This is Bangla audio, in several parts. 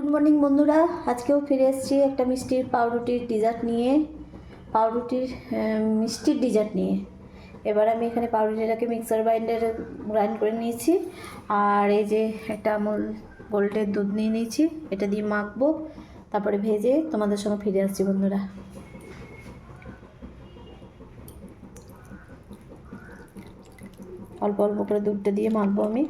গুড মর্নিং বন্ধুরা, আজকেও ফিরে এসেছি একটা মিষ্টির পাউরুটির ডেজার্ট নিয়ে। পাউরুটির মিষ্টির ডেজার্ট নিয়ে এবার আমি এখানে পাউরুটিটাকে মিক্সার গ্রাইন্ডারে গ্রাইন্ড করে নিয়েছি। আর এই যে একটা আমুল গোল্ডের দুধ নিয়ে নিয়েছি, এটা দিয়ে মাখবো, তারপরে ভেজে তোমাদের সঙ্গে ফিরে আসছি বন্ধুরা। অল্প অল্প করে দুধটা দিয়ে মাখবো আমি।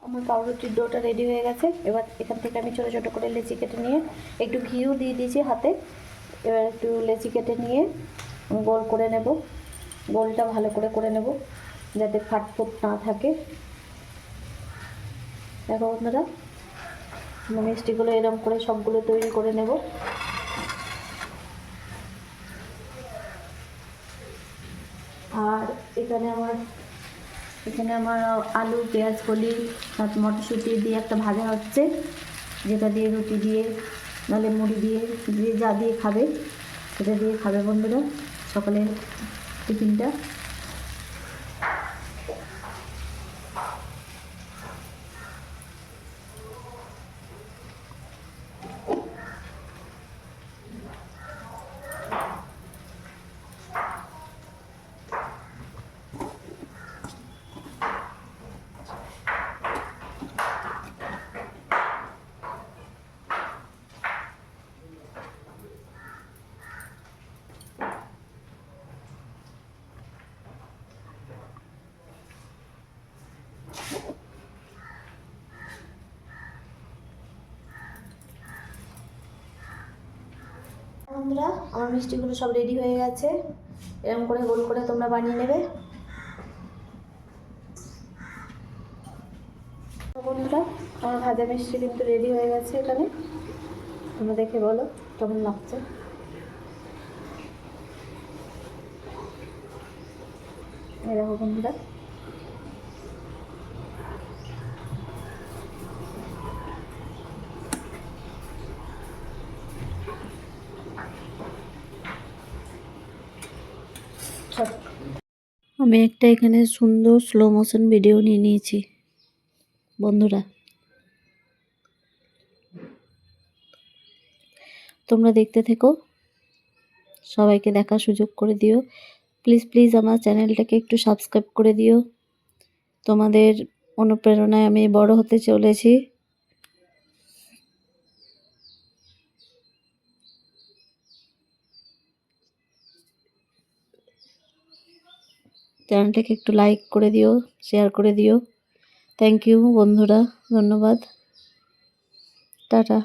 আমার পাউরুটির ডোটা রেডি হয়ে গেছে। এবার এখান থেকে আমি ছোটো ছোটো করে লেচি কেটে নিয়ে একটু ঘিও দিয়ে দিয়েছি হাতে। এবার একটু লেচি কেটে নিয়ে গোল করে নেব। গোলটা ভালো করে নেব যাতে ফাটফুট না থাকে। দেখো বন্ধুরা, মিষ্টিগুলো এরকম করে সবগুলো তৈরি করে নেব। আর এখানে আমার আলু পেঁয়াজ কলি মটরশুঁটি দিয়ে একটা ভাজা হচ্ছে, যেটা দিয়ে রুটি দিয়ে নাহলে মুড়ি দিয়ে যা দিয়ে খাবে সেটা দিয়ে খাবে বন্ধুরা সকালে টিফিনটা। বন্ধুরা, আমার মিষ্টিগুলো সব রেডি হয়ে গেছে। এরকম করে গোল করে তোমরা বানিয়ে নেবে বন্ধুরা। আমার ভাজা মিষ্টি কিন্তু রেডি হয়ে গেছে। এখানে তোমরা দেখে বলো কেমন লাগছে। এই দেখো বন্ধুরা, আমি একটা এখানে সুন্দর স্লো মোশন ভিডিও নিয়ে নিয়েছি বন্ধুরা, তোমরা দেখতে থেকো, সবাইকে দেখার সুযোগ করে দিও। প্লিজ প্লিজ আমার চ্যানেলটাকে একটু সাবস্ক্রাইব করে দিও। তোমাদের অনুপ্রেরণায় আমি বড় হতে চলেছি। চ্যানেলটাকে একটু লাইক করে দিও, শেয়ার করে দিও। থ্যাংক ইউ বন্ধুরা, ধন্যবাদ, টাটা।